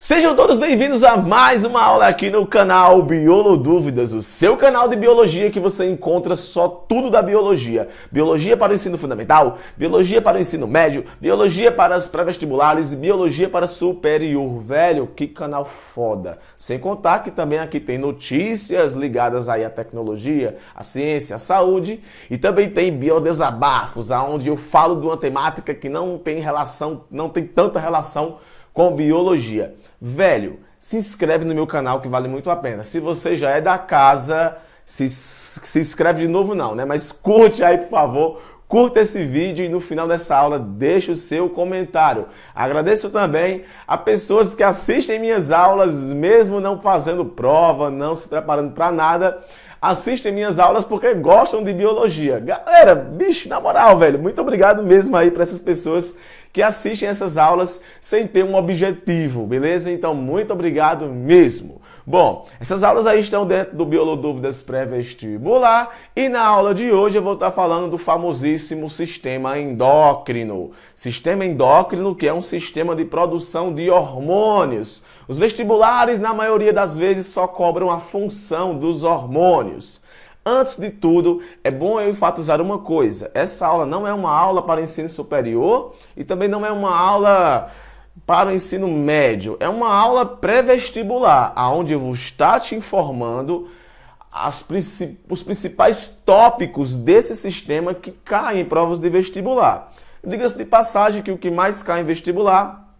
Sejam todos bem-vindos a mais uma aula aqui no canal Biolodúvidas, o seu canal de biologia que você encontra só tudo da biologia. Biologia para o ensino fundamental, biologia para o ensino médio, biologia para as pré-vestibulares e biologia para superior. Velho, que canal foda! Sem contar que também aqui tem notícias ligadas aí à tecnologia, à ciência, à saúde e também tem biodesabafos, onde eu falo de uma temática que não tem tanta relação com biologia. Velho, se inscreve no meu canal que vale muito a pena. Se você já é da casa, se inscreve de novo não, né? Mas curte aí, por favor. Curta esse vídeo e no final dessa aula deixa o seu comentário. Agradeço também a pessoas que assistem minhas aulas, mesmo não fazendo prova, não se preparando para nada, assistem minhas aulas porque gostam de biologia. Galera, bicho, na moral, velho, muito obrigado mesmo aí para essas pessoas que assistem essas aulas sem ter um objetivo, beleza? Então, muito obrigado mesmo. Bom, essas aulas aí estão dentro do Biolodúvidas pré-vestibular e na aula de hoje eu vou estar falando do famosíssimo sistema endócrino. Sistema endócrino, que é um sistema de produção de hormônios. Os vestibulares, na maioria das vezes, só cobram a função dos hormônios. Antes de tudo, é bom eu enfatizar uma coisa. Essa aula não é uma aula para o ensino superior e também não é uma aula para o ensino médio. É uma aula pré-vestibular, onde eu vou estar te informando os principais tópicos desse sistema que caem em provas de vestibular. Diga-se de passagem que o que mais cai em vestibular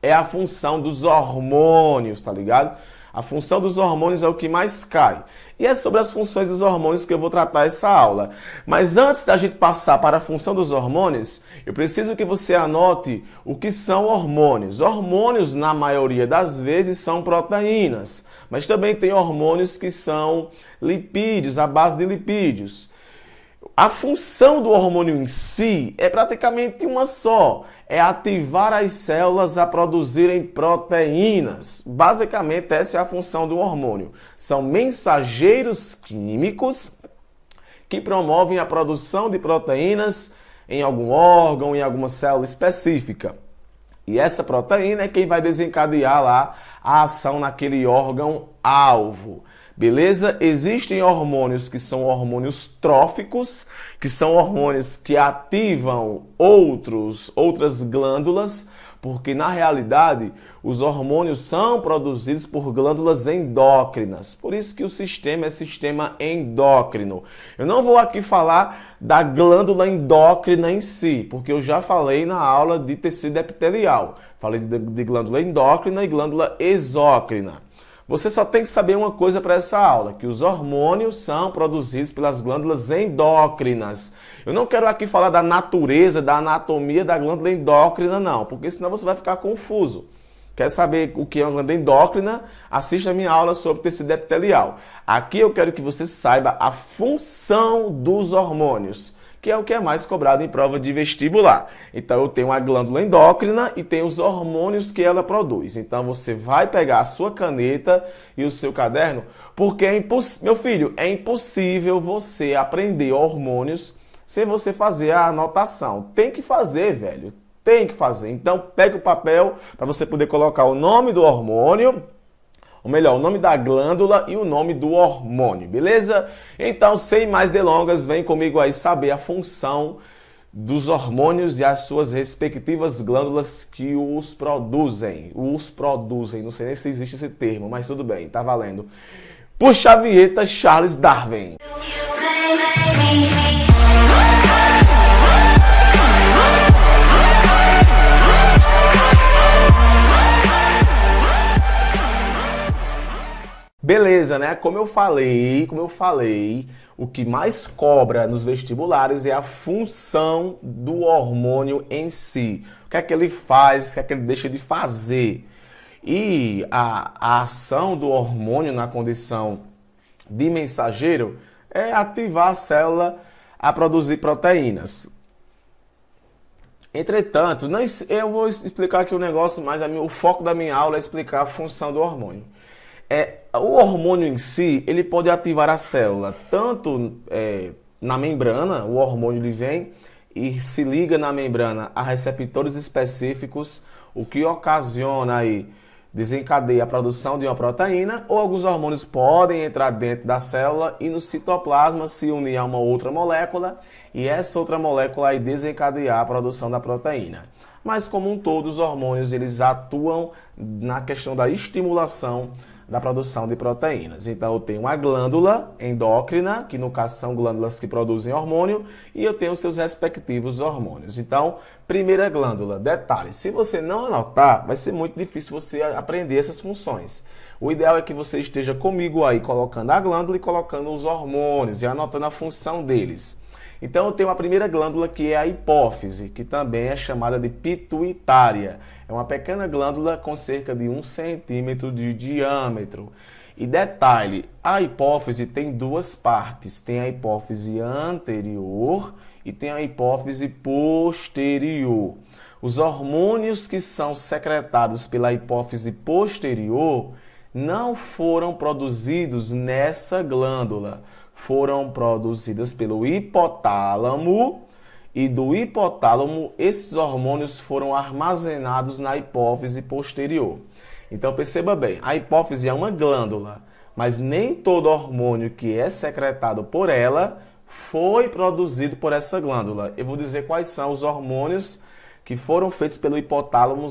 é a função dos hormônios, tá ligado? A função dos hormônios é o que mais cai. E é sobre as funções dos hormônios que eu vou tratar essa aula. Mas antes da gente passar para a função dos hormônios, eu preciso que você anote o que são hormônios. Hormônios, na maioria das vezes, são proteínas. Mas também tem hormônios que são lipídios, à base de lipídios. A função do hormônio em si é praticamente uma só. É ativar as células a produzirem proteínas. Basicamente, essa é a função do hormônio. São mensageiros químicos que promovem a produção de proteínas em algum órgão, em alguma célula específica. E essa proteína é quem vai desencadear lá a ação naquele órgão-alvo. Beleza? Existem hormônios que são hormônios tróficos, que são hormônios que ativam outras glândulas, porque na realidade os hormônios são produzidos por glândulas endócrinas. Por isso que o sistema é sistema endócrino. Eu não vou aqui falar da glândula endócrina em si, porque eu já falei na aula de tecido epitelial. Falei de glândula endócrina e glândula exócrina. Você só tem que saber uma coisa para essa aula, que os hormônios são produzidos pelas glândulas endócrinas. Eu não quero aqui falar da natureza, da anatomia da glândula endócrina, não, porque senão você vai ficar confuso. Quer saber o que é uma glândula endócrina? Assista a minha aula sobre tecido epitelial. Aqui eu quero que você saiba a função dos hormônios, que é o que é mais cobrado em prova de vestibular. Então eu tenho a glândula endócrina e tenho os hormônios que ela produz. Então você vai pegar a sua caneta e o seu caderno, porque meu filho, é impossível você aprender hormônios sem você fazer a anotação. Tem que fazer, velho. Tem que fazer. Então pega o papel para você poder colocar o nome do hormônio, ou melhor, o nome da glândula e o nome do hormônio, beleza? Então, sem mais delongas, vem comigo aí saber a função dos hormônios e as suas respectivas glândulas que os produzem. Não sei nem se existe esse termo, mas tudo bem, tá valendo. Puxa a vinheta, Charles Darwin. Beleza, né? Como eu falei, o que mais cobra nos vestibulares é a função do hormônio em si. O que é que ele faz, o que é que ele deixa de fazer. E a ação do hormônio na condição de mensageiro é ativar a célula a produzir proteínas. Entretanto, eu vou explicar aqui o negócio, mas o foco da minha aula é explicar a função do hormônio. O hormônio em si, ele pode ativar a célula, tanto na membrana, o hormônio ele vem e se liga na membrana a receptores específicos, o que ocasiona aí desencadeia a produção de uma proteína, ou alguns hormônios podem entrar dentro da célula e no citoplasma se unir a uma outra molécula e essa outra molécula aí desencadear a produção da proteína. Mas como um todo, os hormônios eles atuam na questão da estimulação da produção de proteínas. Então eu tenho uma glândula endócrina, que no caso são glândulas que produzem hormônio, e eu tenho seus respectivos hormônios. Então, primeira glândula, detalhe, se você não anotar, vai ser muito difícil você aprender essas funções. O ideal é que você esteja comigo aí colocando a glândula e colocando os hormônios e anotando a função deles. Então eu tenho a primeira glândula que é a hipófise, que também é chamada de pituitária. É uma pequena glândula com cerca de 1 centímetro de diâmetro. E detalhe, a hipófise tem duas partes. Tem a hipófise anterior e tem a hipófise posterior. Os hormônios que são secretados pela hipófise posterior não foram produzidos nessa glândula. Foram produzidas pelo hipotálamo e do hipotálamo esses hormônios foram armazenados na hipófise posterior. Então perceba bem, a hipófise é uma glândula, mas nem todo hormônio que é secretado por ela foi produzido por essa glândula. Eu vou dizer quais são os hormônios que foram feitos pelo hipotálamo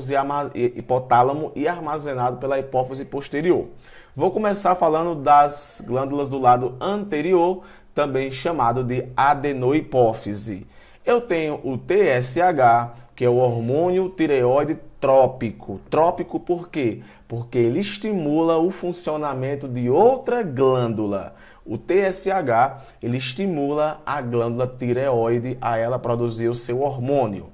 e armazenados pela hipófise posterior. Vou começar falando das glândulas do lado anterior, também chamado de adenohipófise. Eu tenho o TSH, que é o hormônio tireoide trópico. Trópico por quê? Porque ele estimula o funcionamento de outra glândula. O TSH, ele estimula a glândula tireoide a ela produzir o seu hormônio.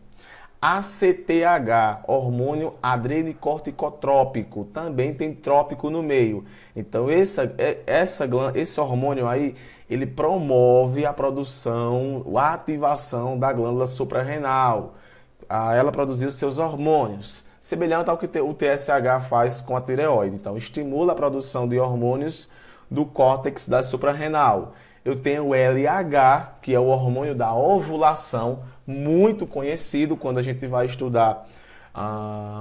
ACTH, hormônio adrenocorticotrópico, também tem trópico no meio. Então esse hormônio aí, ele promove a produção, a ativação da glândula suprarrenal, a ela produzir os seus hormônios, semelhante ao que o TSH faz com a tireoide. Então estimula a produção de hormônios do córtex da suprarrenal. Eu tenho o LH, que é o hormônio da ovulação, muito conhecido quando a gente vai estudar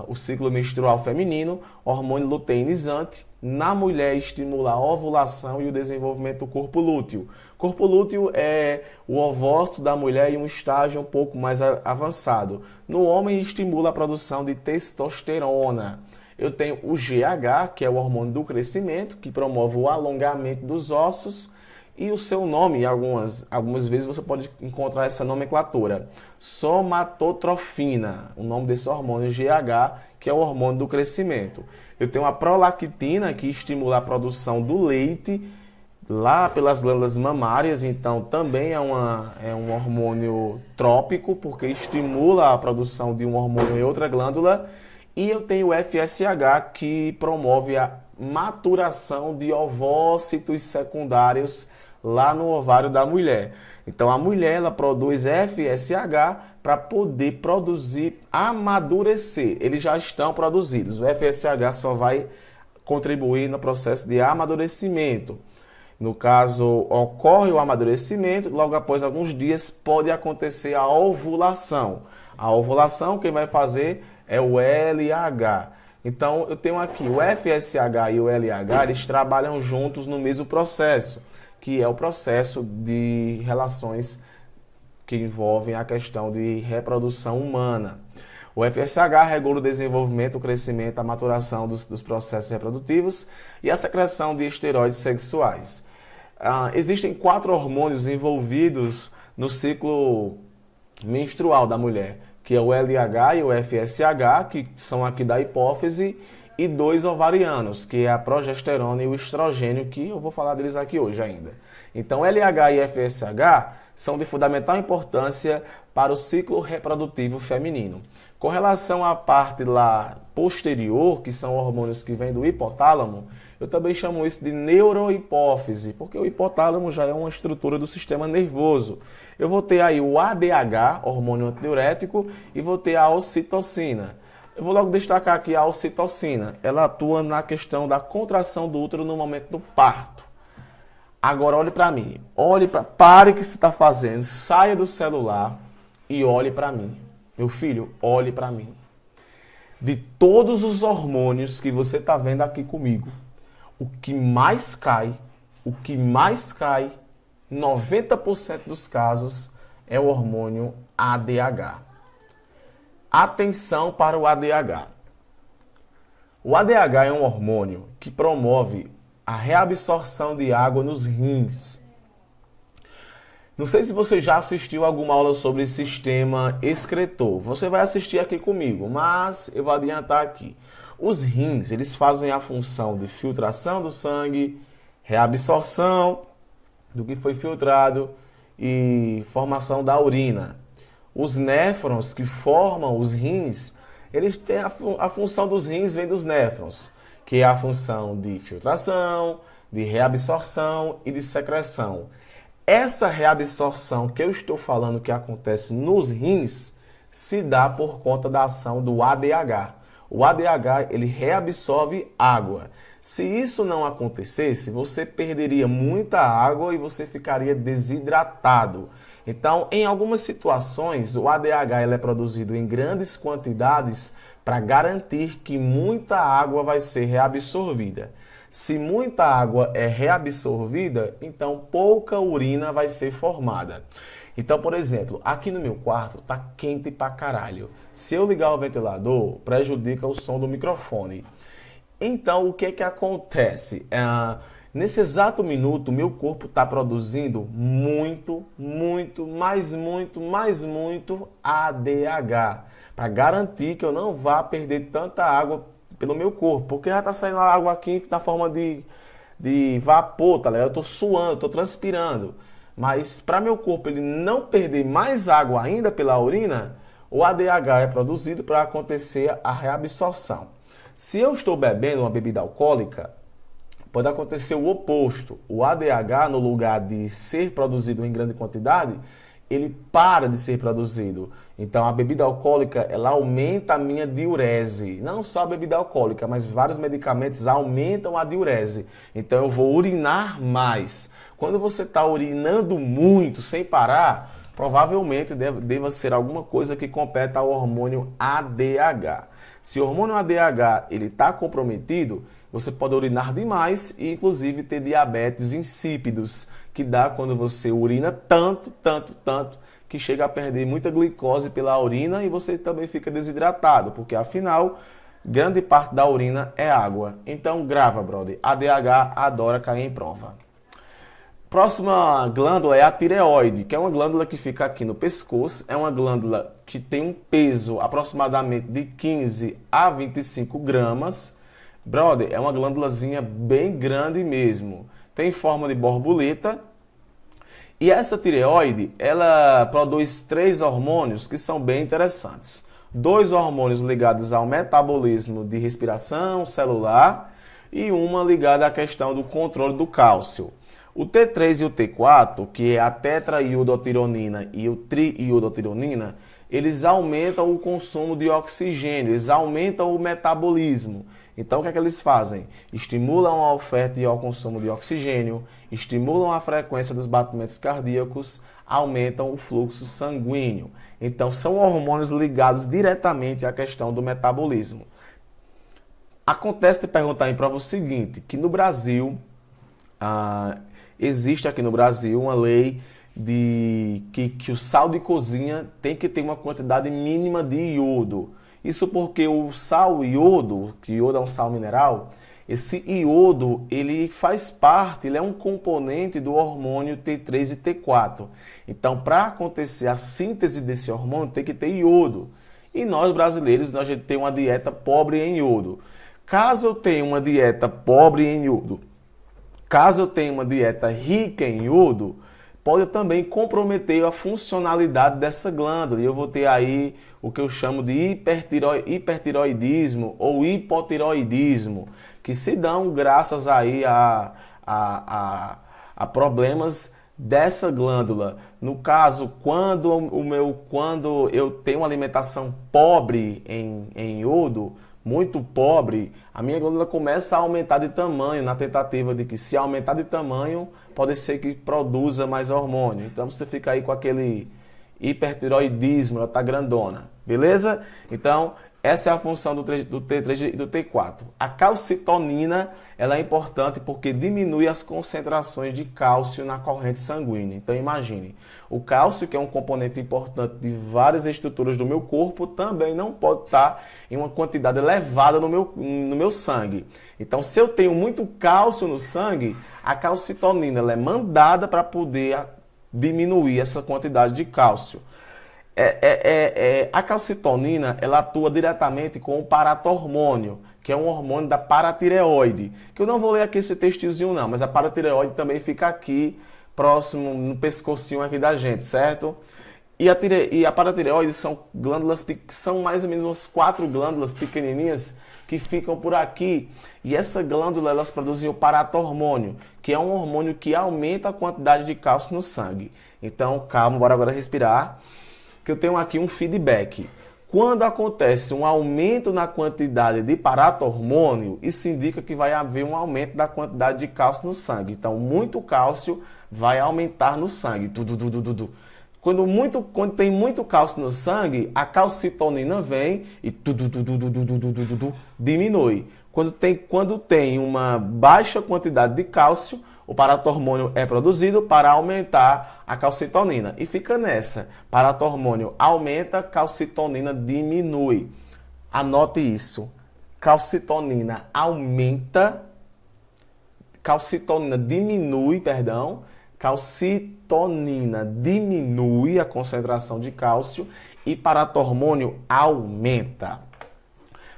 o ciclo menstrual feminino, hormônio luteinizante. Na mulher estimula a ovulação e o desenvolvimento do corpo lúteo. Corpo lúteo é o ovócito da mulher em um estágio um pouco mais avançado. No homem estimula a produção de testosterona. Eu tenho o GH, que é o hormônio do crescimento, que promove o alongamento dos ossos. E o seu nome, algumas vezes você pode encontrar essa nomenclatura. Somatotrofina, o nome desse hormônio GH, que é o hormônio do crescimento. Eu tenho a prolactina, que estimula a produção do leite lá pelas glândulas mamárias, então também é um hormônio trópico, porque estimula a produção de um hormônio em outra glândula. E eu tenho o FSH, que promove a maturação de ovócitos secundários lá no ovário da mulher. Então a mulher ela produz FSH para poder produzir, amadurecer. Eles já estão produzidos. O FSH só vai contribuir no processo de amadurecimento. No caso, ocorre o amadurecimento, logo após alguns dias pode acontecer a ovulação. A ovulação quem vai fazer é o LH. Então eu tenho aqui o FSH e o LH, eles trabalham juntos no mesmo processo, que é o processo de relações que envolvem a questão de reprodução humana. O FSH regula o desenvolvimento, o crescimento, a maturação dos processos reprodutivos e a secreção de esteroides sexuais. Existem 4 hormônios envolvidos no ciclo menstrual da mulher, que é o LH e o FSH, que são aqui da hipófise, e 2 ovarianos, que é a progesterona e o estrogênio, que eu vou falar deles aqui hoje ainda. Então, LH e FSH são de fundamental importância para o ciclo reprodutivo feminino. Com relação à parte lá posterior, que são hormônios que vêm do hipotálamo, eu também chamo isso de neurohipófise, porque o hipotálamo já é uma estrutura do sistema nervoso. Eu vou ter aí o ADH, hormônio antidiurético, e vou ter a ocitocina. Eu vou logo destacar aqui a ocitocina. Ela atua na questão da contração do útero no momento do parto. Agora olhe para mim. Pare o que você está fazendo. Saia do celular e olhe para mim. Meu filho, olhe para mim. De todos os hormônios que você está vendo aqui comigo, o que mais cai, 90% dos casos, é o hormônio ADH. Atenção para o ADH. O ADH é um hormônio que promove a reabsorção de água nos rins. Não sei se você já assistiu alguma aula sobre sistema excretor. Você vai assistir aqui comigo, mas eu vou adiantar aqui. Os rins, eles fazem a função de filtração do sangue, reabsorção do que foi filtrado e formação da urina. Os néfrons que formam os rins, eles têm a função dos rins vem dos néfrons, que é a função de filtração, de reabsorção e de secreção. Essa reabsorção que eu estou falando que acontece nos rins se dá por conta da ação do ADH. O ADH, ele reabsorve água. Se isso não acontecesse, você perderia muita água e você ficaria desidratado. Então, em algumas situações, o ADH ele é produzido em grandes quantidades para garantir que muita água vai ser reabsorvida. Se muita água é reabsorvida, então pouca urina vai ser formada. Então, por exemplo, aqui no meu quarto tá quente pra caralho. Se eu ligar o ventilador, prejudica o som do microfone. Então, o que que acontece? Nesse exato minuto, meu corpo está produzindo muito ADH para garantir que eu não vá perder tanta água pelo meu corpo, porque já está saindo a água aqui na forma de vapor, tá ligado? Eu estou suando, estou transpirando. Mas para meu corpo ele não perder mais água ainda pela urina, o ADH é produzido para acontecer a reabsorção. Se eu estou bebendo uma bebida alcoólica, pode acontecer o oposto. O ADH, no lugar de ser produzido em grande quantidade, ele para de ser produzido. Então a bebida alcoólica, ela aumenta a minha diurese. Não só a bebida alcoólica, mas vários medicamentos aumentam a diurese. Então eu vou urinar mais. Quando você está urinando muito, sem parar, provavelmente deva ser alguma coisa que compete ao hormônio ADH. Se o hormônio ADH está comprometido, você pode urinar demais e inclusive ter diabetes insípidos, que dá quando você urina tanto, que chega a perder muita glicose pela urina e você também fica desidratado, porque afinal, grande parte da urina é água. Então grava, brother. ADH adora cair em prova. Próxima glândula é a tireoide, que é uma glândula que fica aqui no pescoço. É uma glândula que tem um peso aproximadamente de 15 a 25 gramas. Brother, é uma glândulazinha bem grande mesmo. Tem forma de borboleta. E essa tireoide, ela produz 3 hormônios que são bem interessantes. 2 hormônios ligados ao metabolismo de respiração celular e uma ligada à questão do controle do cálcio. O T3 e o T4, que é a tetraiodottironina e o triiodottironina, eles aumentam o consumo de oxigênio, eles aumentam o metabolismo. Então, o que é que eles fazem? Estimulam a oferta e ao consumo de oxigênio, estimulam a frequência dos batimentos cardíacos, aumentam o fluxo sanguíneo. Então, são hormônios ligados diretamente à questão do metabolismo. Acontece de perguntar aí para você o seguinte, que no Brasil, existe aqui no Brasil uma lei de que o sal de cozinha tem que ter uma quantidade mínima de iodo. Isso porque o sal iodo, que iodo é um sal mineral, esse iodo ele faz parte, ele é um componente do hormônio T3 e T4. Então, para acontecer a síntese desse hormônio, tem que ter iodo. E nós brasileiros, nós temos uma dieta pobre em iodo. Caso eu tenha uma dieta pobre em iodo, caso eu tenha uma dieta rica em iodo, pode também comprometer a funcionalidade dessa glândula. E eu vou ter aí o que eu chamo de hipertiroidismo ou hipotiroidismo, que se dão graças aí a problemas dessa glândula. No caso, quando eu tenho uma alimentação pobre em iodo, muito pobre, a minha glândula começa a aumentar de tamanho, na tentativa de que, se aumentar de tamanho, pode ser que produza mais hormônio. Então você fica aí com aquele hipertiroidismo, ela tá grandona, beleza? Então, Essa é a função do T3 e do T4. A calcitonina ela é importante porque diminui as concentrações de cálcio na corrente sanguínea. Então imagine, o cálcio, que é um componente importante de várias estruturas do meu corpo, também não pode estar em uma quantidade elevada no meu sangue. Então se eu tenho muito cálcio no sangue, a calcitonina ela é mandada para poder diminuir essa quantidade de cálcio. A calcitonina ela atua diretamente com o paratormônio, que é um hormônio da paratireoide, que eu não vou ler aqui esse textozinho não, mas a paratireoide também fica aqui, próximo, no pescocinho aqui da gente, certo? E a paratireoide são glândulas que são mais ou menos umas 4 glândulas pequenininhas que ficam por aqui. E essa glândula, elas produzem o paratormônio, que é um hormônio que aumenta a quantidade de cálcio no sangue. Então, calma, bora agora respirar, que eu tenho aqui um feedback. Quando acontece um aumento na quantidade de paratormônio, isso indica que vai haver um aumento da quantidade de cálcio no sangue. Então, muito cálcio vai aumentar no sangue. Quando tem muito cálcio no sangue, a calcitonina vem e diminui. Quando tem uma baixa quantidade de cálcio, o paratormônio é produzido para aumentar a calcitonina. E fica nessa. Paratormônio aumenta, calcitonina diminui. Anote isso. Calcitonina aumenta, calcitonina diminui a concentração de cálcio e paratormônio aumenta.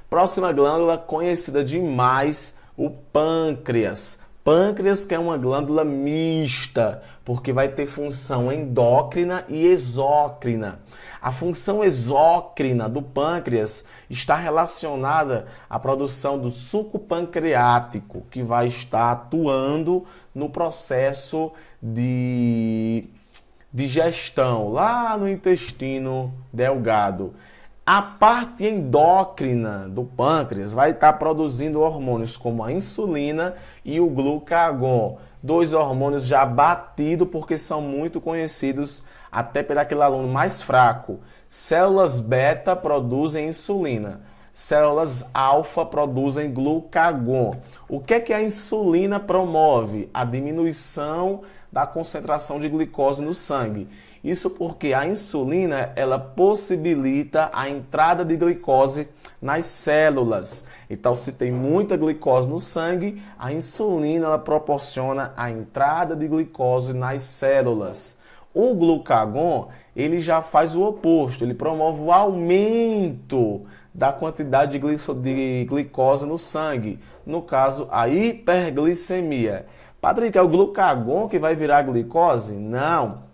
Próxima glândula conhecida demais, o pâncreas. Pâncreas, que é uma glândula mista, porque vai ter função endócrina e exócrina. A função exócrina do pâncreas está relacionada à produção do suco pancreático, que vai estar atuando no processo de digestão, lá no intestino delgado. A parte endócrina do pâncreas vai estar produzindo hormônios como a insulina e o glucagon. 2 hormônios já batidos porque são muito conhecidos até por aquele aluno mais fraco. Células beta produzem insulina. Células alfa produzem glucagon. O que é que a insulina promove? A diminuição da concentração de glicose no sangue. Isso porque a insulina, ela possibilita a entrada de glicose nas células. Então, se tem muita glicose no sangue, a insulina ela proporciona a entrada de glicose nas células. O glucagon, ele já faz o oposto, ele promove o aumento da quantidade de glicose no sangue. No caso, a hiperglicemia. Patrick, é o glucagon que vai virar glicose? Não.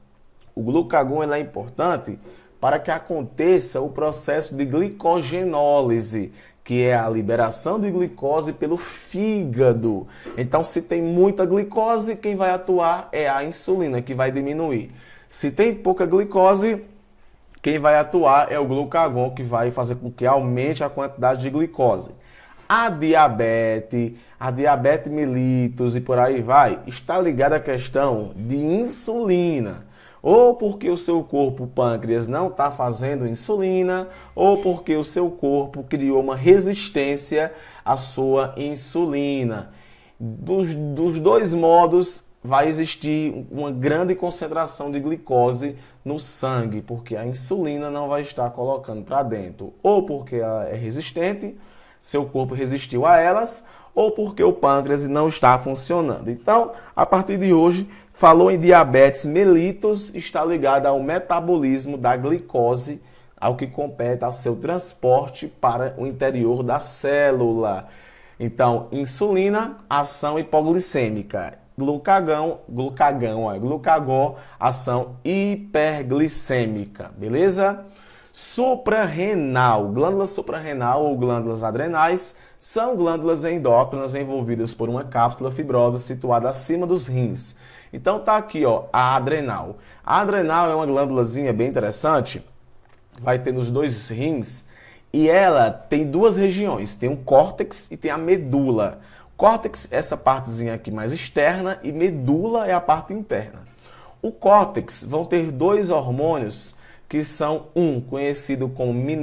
O glucagon ele é importante para que aconteça o processo de glicogenólise, que é a liberação de glicose pelo fígado. Então, se tem muita glicose, quem vai atuar é a insulina, que vai diminuir. Se tem pouca glicose, quem vai atuar é o glucagon, que vai fazer com que aumente a quantidade de glicose. A diabetes mellitus e por aí vai, está ligada à questão de insulina. Ou porque o seu corpo, o pâncreas, não está fazendo insulina, ou porque o seu corpo criou uma resistência à sua insulina. Dos 2 modos, vai existir uma grande concentração de glicose no sangue, porque a insulina não vai estar colocando para dentro. Ou porque ela é resistente, seu corpo resistiu a elas, ou porque o pâncreas não está funcionando. Então, a partir de hoje, falou em diabetes mellitus, está ligada ao metabolismo da glicose, ao que compete ao seu transporte para o interior da célula. Então, insulina, ação hipoglicêmica. Glucagon, ação hiperglicêmica. Beleza? Suprarrenal. Glândula suprarrenal ou glândulas adrenais são glândulas endócrinas envolvidas por uma cápsula fibrosa situada acima dos rins. Então tá aqui, ó, a adrenal. A adrenal é uma glândulazinha bem interessante, vai ter nos 2 rins, e ela tem 2 regiões, tem um córtex e tem a medula. Córtex é essa partezinha aqui mais externa e medula é a parte interna. O córtex vão ter 2 hormônios que são conhecido como nome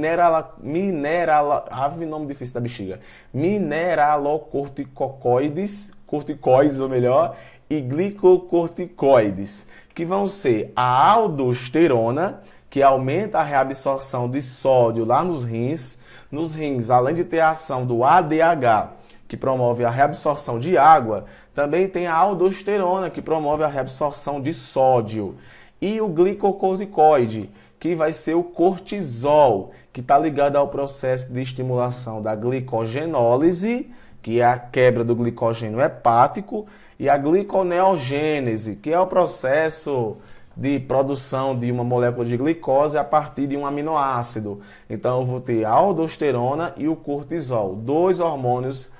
difícil da bexiga, mineralocorticoides, corticoides ou melhor, e glicocorticoides, que vão ser a aldosterona, que aumenta a reabsorção de sódio lá nos rins. Nos rins, além de ter a ação do ADH, que promove a reabsorção de água, também tem a aldosterona, que promove a reabsorção de sódio. E o glicocorticoide, que vai ser o cortisol, que está ligado ao processo de estimulação da glicogenólise, que é a quebra do glicogênio hepático, e a gliconeogênese, que é o processo de produção de uma molécula de glicose a partir de um aminoácido. Então eu vou ter a aldosterona e o cortisol, dois hormônios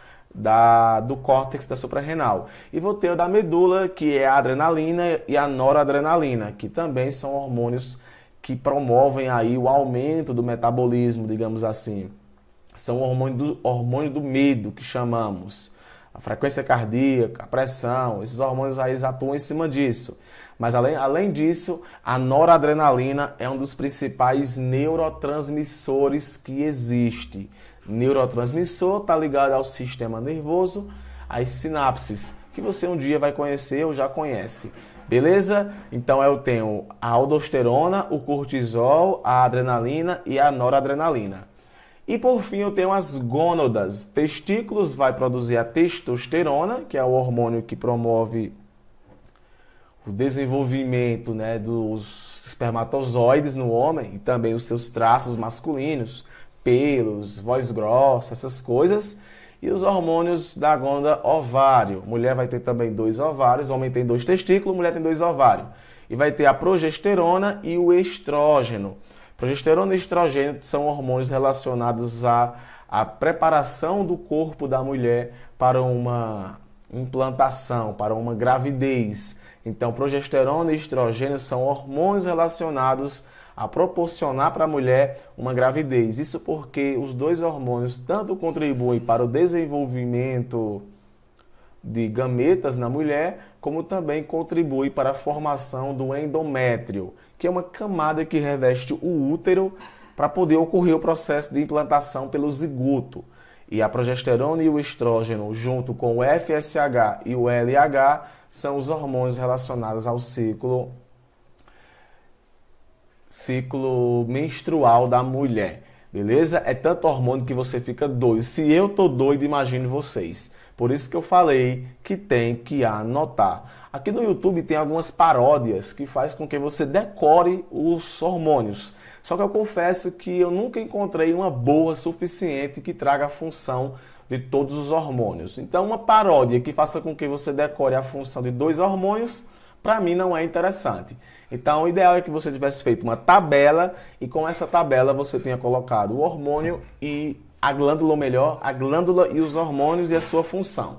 do córtex da suprarrenal. E vou ter o da medula, que é a adrenalina e a noradrenalina, que também são hormônios que promovem aí o aumento do metabolismo, digamos assim. São hormônios do medo, que chamamos. A frequência cardíaca, a pressão, esses hormônios aí atuam em cima disso. Mas além disso, a noradrenalina é um dos principais neurotransmissores que existe. Neurotransmissor está ligado ao sistema nervoso, às sinapses, que você um dia vai conhecer ou já conhece. Beleza? Então eu tenho a aldosterona, o cortisol, a adrenalina e a noradrenalina. E por fim eu tenho as gônadas. Testículos vai produzir a testosterona, que é o hormônio que promove o desenvolvimento, né, dos espermatozoides no homem e também os seus traços masculinos, pelos, voz grossa, essas coisas. E os hormônios da glândula ovário. Mulher vai ter também 2 ovários, homem tem 2 testículos, mulher tem 2 ovários. E vai ter a progesterona e o estrógeno. Progesterona e estrogênio são hormônios relacionados à preparação do corpo da mulher para uma implantação, para uma gravidez. Então, progesterona e estrogênio são hormônios relacionados a proporcionar para a mulher uma gravidez. Isso porque os dois hormônios tanto contribuem para o desenvolvimento de gametas na mulher, como também contribuem para a formação do endométrio, que é uma camada que reveste o útero para poder ocorrer o processo de implantação pelo zigoto. E a progesterona e o estrógeno, junto com o FSH e o LH, são os hormônios relacionados ao ciclo menstrual da mulher. Beleza? É tanto hormônio que você fica doido. Se eu tô doido, imagine vocês. Por isso que eu falei que tem que anotar. Aqui no YouTube tem algumas paródias que faz com que você decore os hormônios. Só que eu confesso que eu nunca encontrei uma boa suficiente que traga a função de todos os hormônios. Então uma paródia que faça com que você decore a função de 2 hormônios, para mim não é interessante. Então o ideal é que você tivesse feito uma tabela e com essa tabela você tenha colocado o hormônio e a glândula, ou melhor, a glândula e os hormônios e a sua função.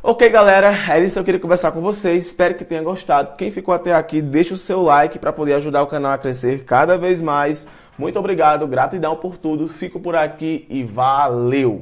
Ok, galera, é isso que eu queria conversar com vocês. Espero que tenha gostado. Quem ficou até aqui, deixa o seu like para poder ajudar o canal a crescer cada vez mais. Muito obrigado, gratidão por tudo. Fico por aqui e valeu!